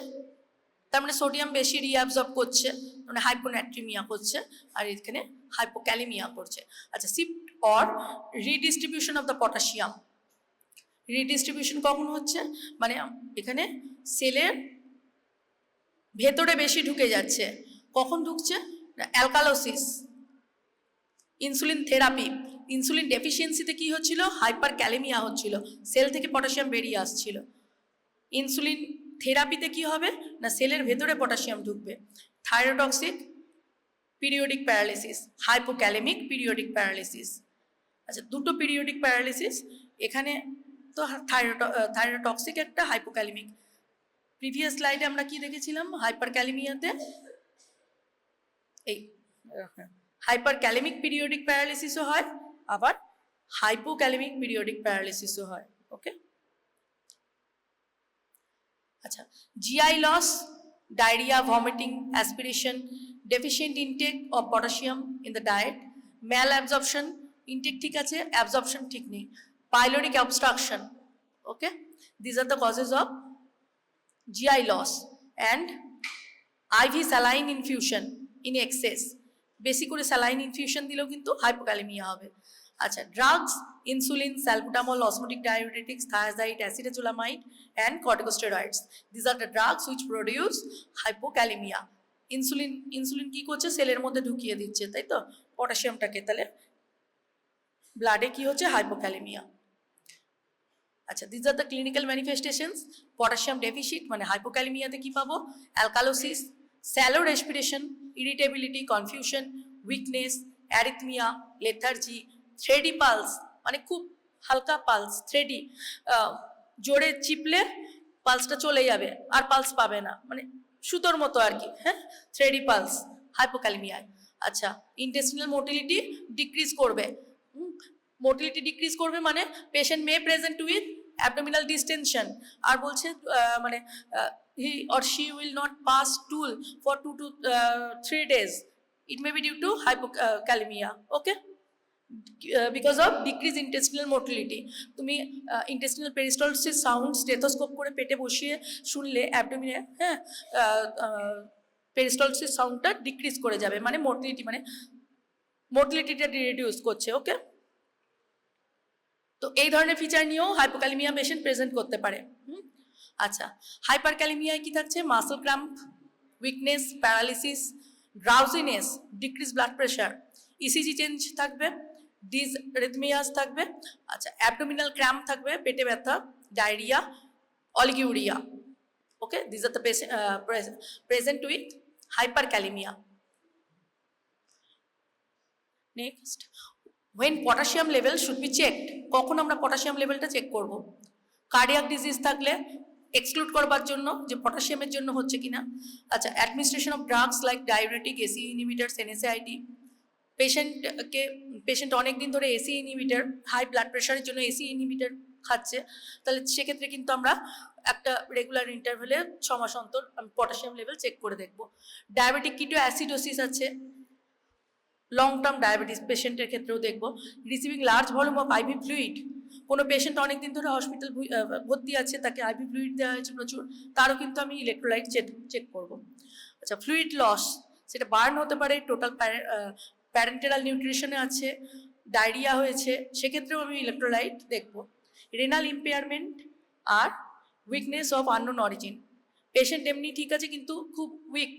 তার মানে সোডিয়াম বেশি রিঅ্যাবজর্ব করছে, মানে হাইপোন্যাট্রিমিয়া করছে, আর এখানে হাইপোক্যালেমিয়া করছে। আচ্ছা, shift or redistribution of the potassium. Redistribution কখন হচ্ছে? মানে এখানে সেলের ভেতরে বেশি ঢুকে যাচ্ছে। কখন ঢুকছে? অ্যালকালোসিস, ইনসুলিন থেরাপি, ইনসুলিন ডেফিসিয়েন্সিতে কি হচ্ছিল, হাইপার ক্যালেমিয়া হচ্ছিল, সেল থেকে পটাশিয়াম বেরিয়ে আসছিল। ইনসুলিন থেরাপিতে কি হবে না, সেলের ভেতরে পটাশিয়াম ঢুকবে। Thyrotoxic periodic paralysis, hypokalaemic periodic paralysis. আচ্ছা, দুটো পিরিয়ডিক প্যারালিসিস এখানে, তো থাইরোটক্সিক একটা, হাইপোক্যালেমিক। প্রিভিয়াস স্লাইডে আমরা কি দেখেছিলাম, হাইপার ক্যালেমিয়াতে এই হাইপার ক্যালেমিক পিরিয়ডিক প্যারালিসিসও হয়, আবার হাইপোক্যালেমিক পিরিয়ডিক প্যারালিসিসও হয়। ওকে, আচ্ছা, GI loss, diarrhoea, vomiting, aspiration, deficient intake of potassium in the diet, malabsorption, intake ঠিক আছে, অ্যাবজর্পশন ঠিক নেই, pyloric obstruction. Okay, these are the causes of GI loss, and IV saline infusion in excess, বেশি করে স্যালাইন ইনফিউশন দিলেও কিন্তু হাইপোক্যালেমিয়া হবে। আচ্ছা, drugs, insulin, salbutamol, osmotic diuretics, thiazide, acetazolamide and corticosteroids, these are the drugs which produce hypokalaemia. Insulin কি করছে, সেলের মধ্যে ঢুকিয়ে দিচ্ছে, তাই তো, পটাশিয়ামটাকে, তাহলে ব্লাডে কি হচ্ছে, হাইপোক্যালেমিয়া। আচ্ছা, these are the clinical manifestations. Potassium deficit মানে হাইপোক্যালেমিয়াতে কি পাবো, alkalosis, shallow respiration, irritability, confusion, weakness, arrhythmia, lethargy, thready pulse মানে খুব হালকা পালস, থ্রেডি, জোরে চিপলে পালসটা চলে যাবে আর পালস পাবে না, মানে সুতোর মতো আর কি, হ্যাঁ, থ্রেডি পালস হাইপোক্যালেমিয়ায়। আচ্ছা, ইন্টেস্টিনাল মোটিলিটি ডিক্রিজ করবে। মোটিলিটি ডিক্রিজ করবে মানে patient may present with abdominal distension, আর বলছে মানে he or she will not pass stool for 2 to 3 days. It may be due to hypokalemia. Okay, because of decreased intestinal motility. তুমি intestinal peristalsis sound স্টেথোস্কোপ করে পেটে বসিয়ে শুনলে অ্যাবডোমিনে, হ্যাঁ, পেরিস্টালসিস সাউন্ডটা ডিক্রিজ করে যাবে, মানে মোটিলিটি, মানে মোটিলিটিটা রিডিউস করছে। ওকে, তো এই ধরনের ফিচার নিয়েও হাইপোক্যালেমিয়া পেশেন্ট প্রেজেন্ট করতে পারে। আচ্ছা, হাইপারক্যালেমিয়ায় কি থাকছে, muscle cramp, weakness, paralysis, drowsiness, decrease blood pressure, ECG change থাকবে, ডিসরিথমিয়াস থাকবে। আচ্ছা, অ্যাবডোমিনাল ক্র্যাম্প থাকবে, পেটে ব্যথা, diarrhoea, oliguria. Okay, this are the present with hyperkalaemia. Next, when potassium level should be checked, কখন আমরা পটাশিয়াম লেভেলটা চেক করব, কার্ডিয়াক ডিজিজ থাকলে এক্সক্লুড করবার জন্য যে পটাশিয়ামের জন্য হচ্ছে কিনা। আচ্ছা, administration of drugs like diuretic, AC inhibitors, NSAID, patient অনেক দিন ধরে এসি ইনহিবিটার, হাই ব্লাড প্রেশারের জন্য এসি ইনহিবিটার খাচ্ছে, তাহলে সেক্ষেত্রে কিন্তু আমরা একটা রেগুলার ইন্টারভ্যালে 6 মাস অন্তর পটাশিয়াম লেভেল চেক করে দেখব। ডায়াবেটিক কিটো অ্যাসিডোসিস আছে, লং টার্ম ডায়াবেটিস পেশেন্টের ক্ষেত্রেও দেখব। Receiving large volume of IV fluid, কোনো পেশেন্ট অনেকদিন ধরে হসপিটাল ভর্তি আছে, তাকে আইভি ফ্লুইড দেওয়া হয়েছে প্রচুর, তারও কিন্তু আমি ইলেকট্রোলাইট চেক করব। আচ্ছা, ফ্লুইড লস, সেটা বার্ন হতে পারে, টোটাল প্যারেন্টেরাল নিউট্রিশনে আছে, ডায়রিয়া হয়েছে, সেক্ষেত্রেও আমি ইলেকট্রোলাইট দেখব। রেনাল ইম্পেয়ারমেন্ট আর weakness of unknown origin, patient এমনি ঠিক আছে কিন্তু খুব উইক,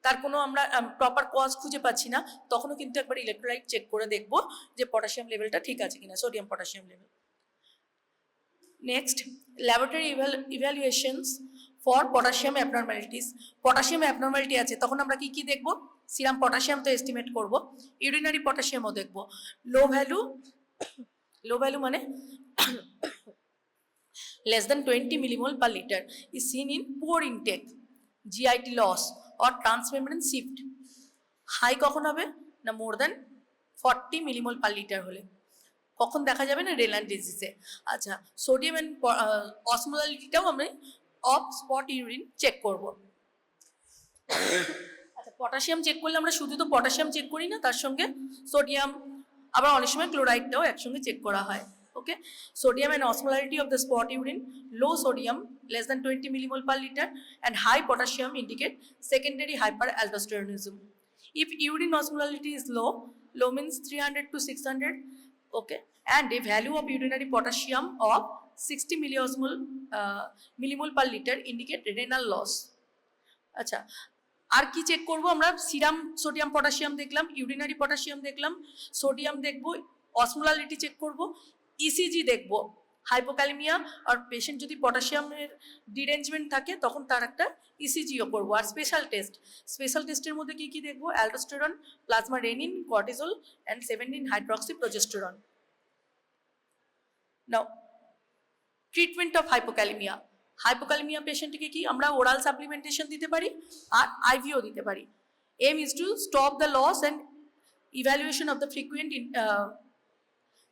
তার কোনো আমরা প্রপার কজ খুঁজে পাচ্ছি না, তখনও কিন্তু একবার ইলেকট্রোলাইট চেক করে দেখব যে পটাশিয়াম লেভেলটা ঠিক আছে কিনা, sodium potassium level. Next, laboratory evaluations for potassium abnormalities. Potassium abnormality আছে, তখন আমরা কি কি দেখব, সিরাম পটাশিয়াম তো এস্টিমেট করব, ইউরিনারি পটাশিয়ামও দেখব। লো ভ্যালু মানে less than 20 millimole per liter is seen in poor intake, GIT loss or transmembrane shift. হাই কখন হবে না, more than 40 millimole per litre হলে। কখন দেখা যাবে না, রেনাল ডিজিজে। আচ্ছা, সোডিয়াম অ্যান্ড অসমোলারিটিটাও আমরা অফ স্পট ইউরিন চেক করব। আচ্ছা, পটাশিয়াম চেক করলে আমরা শুধু তো পটাশিয়াম চেক করি না, তার সঙ্গে সোডিয়াম, আবার অনেক সময় ক্লোরাইডটাও একসঙ্গে চেক করা হয়। Okay, sodium and osmolarity of the spot urine, low sodium less than 20 millimole per liter and high potassium indicate secondary hyperaldosteronism. If urine osmolarity is low means 300 to 600, okay, and a value of urinary potassium of 60 millimole per liter indicate renal loss. আচ্ছা, আর কি চেক করব আমরা, সিরাম সোডিয়াম পটাশিয়াম দেখলাম, ইউরিনারি পটাশিয়াম দেখলাম, সোডিয়াম দেখব, অসমোলারিটি চেক করব, ইসিজি দেখব, হাইপোক্যালেমিয়া আর পেশেন্ট যদি পটাশিয়ামের ডিরেঞ্জমেন্ট থাকে তখন তার একটা ইসিজিও করবো। আর স্পেশাল টেস্টের মধ্যে কি কি দেখবো, aldosterone, plasma renin, cortisol and 17 hydroxy progesterone. Now treatment of hypokalaemia পেশেন্টকে কি আমরা ওরাল সাপ্লিমেন্টেশন দিতে পারি আর আইভিও দিতে পারি। Aim is to stop the loss and evaluation of the frequent,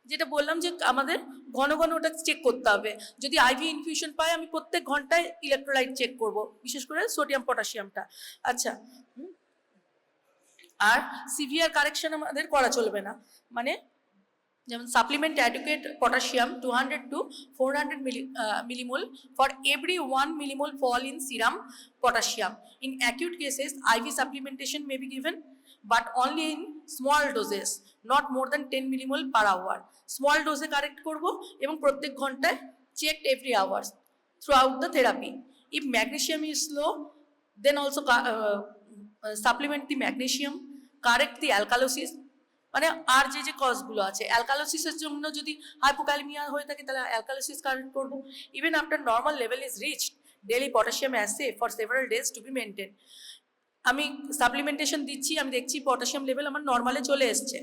যেটা বললাম যে আমাদের ঘন ঘন ওটা চেক করতে হবে। যদি আইভি ইনফিউশন পাই আমি প্রত্যেক ঘন্টায় ইলেকট্রোলাইট চেক করব, বিশেষ করে সোডিয়াম পটাশিয়ামটা। আচ্ছা, আর সিভিয়ার কারেকশন আমাদের করা চলবে না, মানে যেমন supplement adequate potassium 200 to 400 millimole for every 1 millimole fall in serum potassium. In acute cases, IV supplementation may be given, but only in small doses, not more than 10 millimole per hour. Small dose correct করব এবং প্রত্যেক ঘন্টায় checked every hour throughout the therapy. If magnesium is low, then also supplement the magnesium, correct the alkalosis, মানে আর যে কজগুলো আছে। অ্যালকালোসিসের জন্য যদি হাইপোক্যালেমিয়া হয়ে থাকে তাহলে অ্যালকালোসিস কারেক্ট করব। Even after normal level is reached, daily potassium assay for several days to be maintain. আমি সাপ্লিমেন্টেশন দিচ্ছি, আমি দেখছি পটাশিয়াম লেভেল আমার নর্মালে চলে এসছে,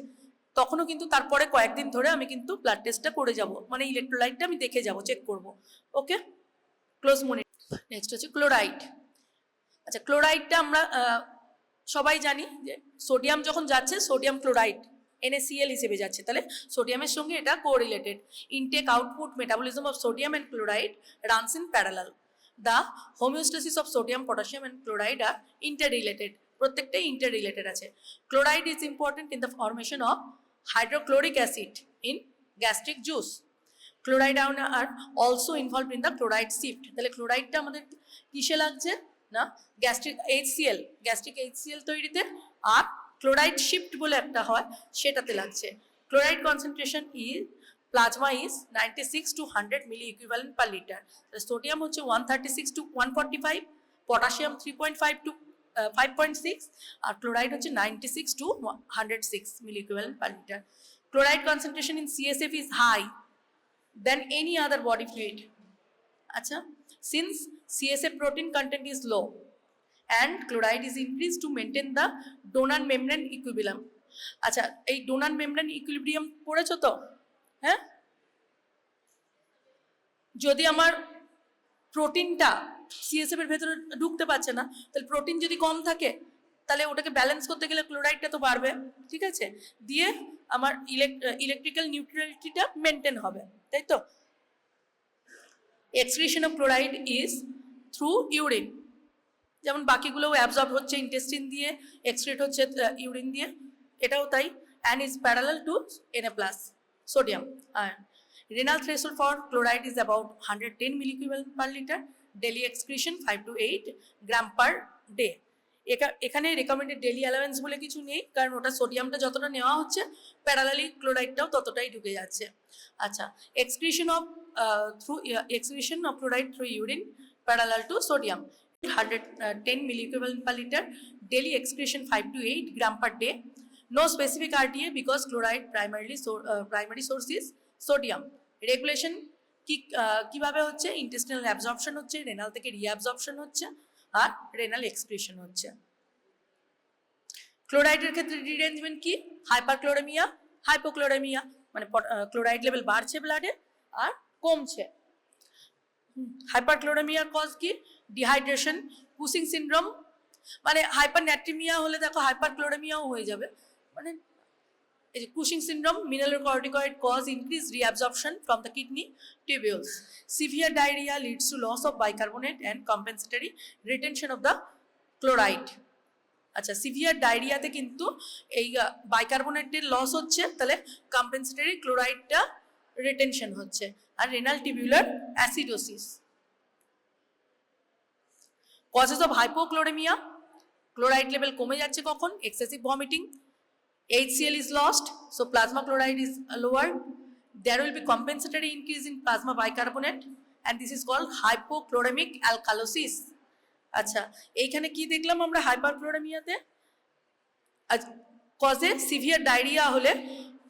তখনও কিন্তু তারপরে কয়েকদিন ধরে আমি কিন্তু ব্লাড টেস্টটা করে যাব, মানে ইলেকট্রোলাইটটা আমি দেখে যাব, চেক করব। ওকে, ক্লোজ মনিটর। নেক্সট হচ্ছে ক্লোরাইড। আচ্ছা, ক্লোরাইডটা আমরা সবাই জানি যে সোডিয়াম যখন যাচ্ছে সোডিয়াম ক্লোরাইড NaCl হিসেবে যাচ্ছে, তাহলে সোডিয়ামের সঙ্গে এটা correlated. Intake output metabolism of sodium and chloride runs in parallel. The homeostasis of sodium potassium and chloride are interrelated, প্রত্যেকটাই ইন্টার রিলেটেড আছে। Chloride is important in the formation of hydrochloric acid in gastric juice. Chloride are also involve in the chloride shift. তাহলে ক্লোরাইডটা আমাদের কিসে লাগছে না, গ্যাস্ট্রিক HCl তৈরিতে, আর ক্লোরাইড শিফট বলে একটা হয় সেটাতে লাগছে। Chloride concentration plasma is 96 to 100 milli equivalent per litre. Sodium হচ্ছে 136 to 145, পটাশিয়াম 3.5 to 5.6, আর ক্লোরাইড হচ্ছে 96 to 106 milli equivalent per litre. Chloride concentration in CSF is high than any other body fluid. আচ্ছা, since CSF protein content is low and chloride is increased to maintain the donor membrane equilibrium. আচ্ছা, এই ডোনার মেমব্রেন ইকুইলিব্রিয়াম পড়েছো তো? হ্যাঁ, যদি আমার প্রোটিনটা CSF এর ভেতরে ঢুকতে পারছে না, তাহলে প্রোটিন যদি কম থাকে তাহলে ওটাকে ব্যালেন্স করতে গেলে ক্লোরাইডটা তো বাড়বে, ঠিক আছে, দিয়ে আমার ইলেকট্রিক্যাল নিউট্রালিটিটা মেনটেন হবে, তাই তো। Excretion of chloride is through urine, যেমন বাকিগুলোও অ্যাবজর্ব হচ্ছে ইন্টেস্টিন দিয়ে, এক্সক্রিট হচ্ছে ইউরিন দিয়ে, এটাও তাই। And is parallel to Na+ sodium ion. Renal threshold for chloride is about 110 milliequivalent per liter. Daily excretion 5 to 8 gram per day. এখানে রেকমেন্ডেড ডেলি অ্যালাওয়েন্স বলে কিছু নেই, কারণ ওটা সোডিয়ামটা যতটা নেওয়া হচ্ছে প্যারালালি ক্লোরাইডটাও ততটাই ঢুকে যাচ্ছে। আচ্ছা, excretion of chloride through urine parallel to sodium 110 milliequivalent per liter. Daily excretion 5 to 8 gram per day. No specific RDA because chloride primary source is sodium. Regulation কিভাবে হচ্ছে, ইন্টেস্টিনাল অ্যাবজর্পশন হচ্ছে, রেনাল থেকে রিঅ্যাবজর্পশন হচ্ছে, আর রেনাল এক্সক্রিশন হচ্ছে। ক্লোরাইডের ক্ষেত্রে ডিরেঞ্জমেন্ট কি, হাইপারক্লোরেমিয়া, হাইপোক্লোরেমিয়া, মানে ক্লোরাইড লেভেল বাড়ছে ব্লাডে আর কমছে। হাইপারক্লোরেমিয়ার কজ কি, ডিহাইড্রেশন, কুসিং সিনড্রোম, মানে হাইপারন্যাট্রিমিয়া হলে দেখো হাইপারক্লোরেমিয়াও হয়ে যাবে, মানে Cushing syndrome, mineralocorticoid cause increased reabsorption from the kidney tubules. Severe diarrhea leads to loss of bicarbonate and compensatory retention of the chloride. আচ্ছা, সিভিয়ার ডায়রিয়াতে কিন্তু এই বাইকার্বনেটের লস হচ্ছে, তাহলে কম্পেনসেটরি ক্লোরাইডটা রিটেনশন হচ্ছে। আর renal tubular acidosis. Causes of hypochloraemia, chloride level কমে যাচ্ছে কখন, excessive vomiting, HCl is lost, so plasma chloride is lowered. There will be compensatory increase in plasma bicarbonate, and this is called hypochloremic alkalosis. আচ্ছা, এইখানে কি দেখলাম আমরা হাইপারক্লোরেমিয়াতে, কজে সিভিয়ার ডায়রিয়া হলে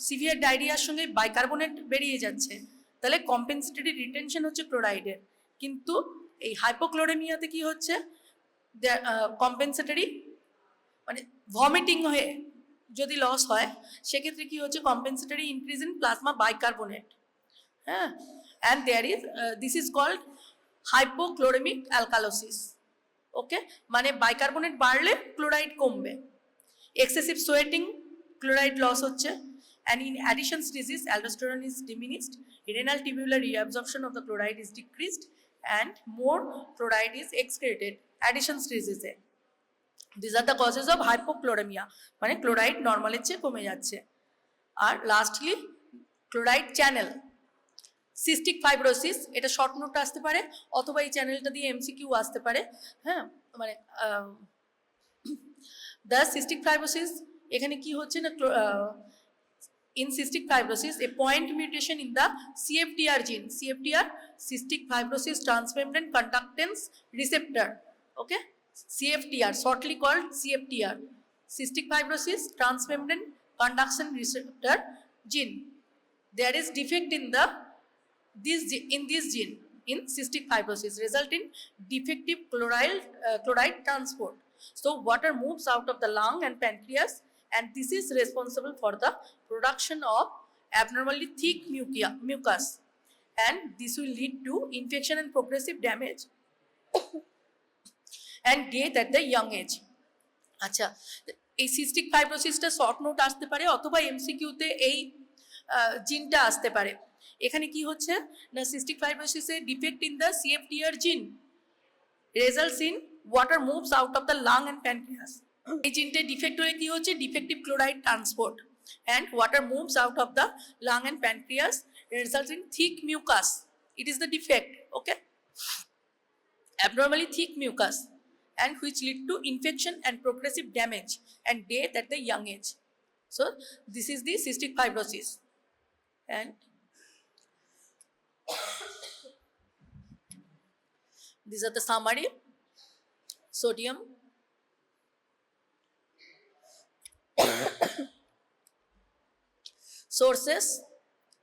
সিভিয়ার ডায়রিয়ার সঙ্গে বাইকার্বনেট বেরিয়ে যাচ্ছে, তাহলে কম্পেনসেটরি রিটেনশন হচ্ছে ক্লোরাইডের। কিন্তু এই হাইপোক্লোরেমিয়াতে কি হচ্ছে, কম্পেনসেটরি মানে ভমিটিং হয়ে যদি লস হয় সেক্ষেত্রে কি হচ্ছে, compensatory increase in plasma bicarbonate. হ্যাঁ, and there is this is called hypochloraemic alkalosis. Okay, মানে বাইকার্বনেট বাড়লে ক্লোরাইড কমবে। এক্সেসিভ সোয়েটিং, ক্লোরাইড লস হচ্ছে। And in Addison's disease, aldosterone is diminished, renal tubular reabsorption of the chloride is decreased, and more chloride is excreted. Addison's disease. These are the causes of hypochloremia, মানে ক্লোরাইড নর্মালের চেয়ে কমে যাচ্ছে। আর lastly chloride channel, cystic fibrosis, এটা শর্ট নোট আসতে পারে অথবা এই চ্যানেলটা দিয়ে এমসিকিউ আসতে পারে। হ্যাঁ, মানে দ্য সিস্টিক ফাইব্রোসিস, এখানে কি হচ্ছে না, in cystic fibrosis a point mutation in the CFTR gene, CFTR cystic fibrosis transmembrane conductance receptor, okay, CFTR shortly called CFTR, cystic fibrosis transmembrane conduction receptor gene. There is defect in this gene in cystic fibrosis result in defective chloride transport, so water moves out of the lung and pancreas, and this is responsible for the production of abnormally thick mucus, and this will lead to infection and progressive damage and death at the young age. আচ্ছা, এই সিস্টিক ফাইব্রোসিসটা শর্ট নোট আসতে পারে অথবা এমসিকিউতে এই জিনটা আসতে পারে। এখানে কি হচ্ছে না, সিস্টিক ফাইব্রোসিসে ডিফেক্ট ইন দ্য সিএফটিআর জিন results in water moves out of the lung and pancreas. এই জিনটা ডিফেক্ট হলে কি হচ্ছে, defective chloride transport and water moves out of the lung and pancreas, results in thick mucus. It is the defect, okay, abnormally thick mucus, and which lead to infection and progressive damage and death at the young age. So this is the cystic fibrosis, and these are the summary. Sodium, sources: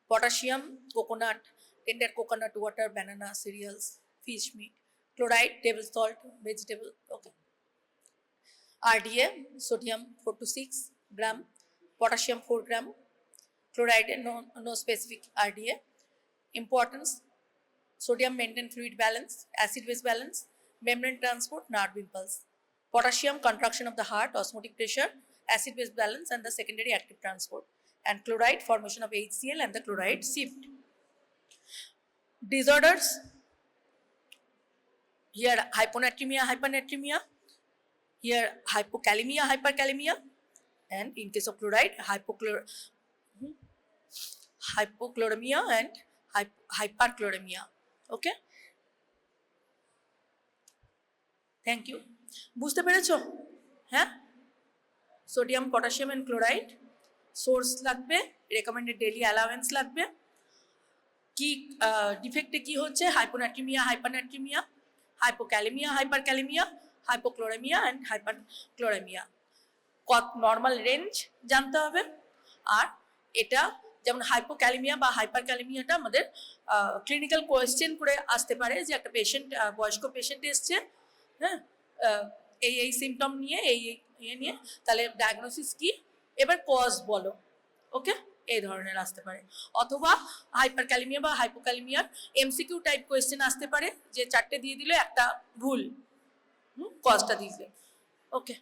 potassium, coconut, tender coconut water, banana, cereals, fish meat. Chloride, table salt, vegetable, okay. RDA, sodium 4 to 6 gram, potassium 4 gram, chloride no specific RDA. Importance: sodium maintain fluid balance, acid base balance, membrane transport, nerve impulse. Potassium contraction of the heart, osmotic pressure, acid base balance, and the secondary active transport. And chloride formation of HCl and the chloride shift. Disorders: here hyponatremia, hypernatremia, here hypokalemia, hyperkalemia, and in case of chloride hypochloremia and hyperchloremia. Okay, thank you. বুঝতে পেরেছো? হ্যাঁ, sodium, potassium and chloride, source লাগবে, রেকমেন্ডেড ডেইলি অ্যালাওয়েন্স লাগবে, কি ডিফেক্টে কি হচ্ছে, hyponatraemia, hypernatraemia, hypokalaemia, hyperkalaemia, hypochloraemia and hyperchloraemia, normal range জানতে হবে। আর এটা যেমন হাইপোক্যালেমিয়া বা হাইপারক্যালেমিয়াটা আমাদের ক্লিনিক্যাল কোয়েশ্চেন করে আসতে পারে, যে একটা পেশেন্ট, বয়স্ক পেশেন্ট এসছে, হ্যাঁ, এই সিমটম নিয়ে, এই নিয়ে, তাহলে ডায়াগনোসিস কি, এবার কজ বলো, ওকে, এই ধরনের আসতে পারে। অথবা হাইপারক্যালেমিয়া বা হাইপোক্যালেমিয়ার এমসিকিউ টাইপ কোয়েশ্চেন আসতে পারে, যে 4টে দিয়ে দিলে একটা ভুল, কজটা দিয়ে দিলে, ওকে।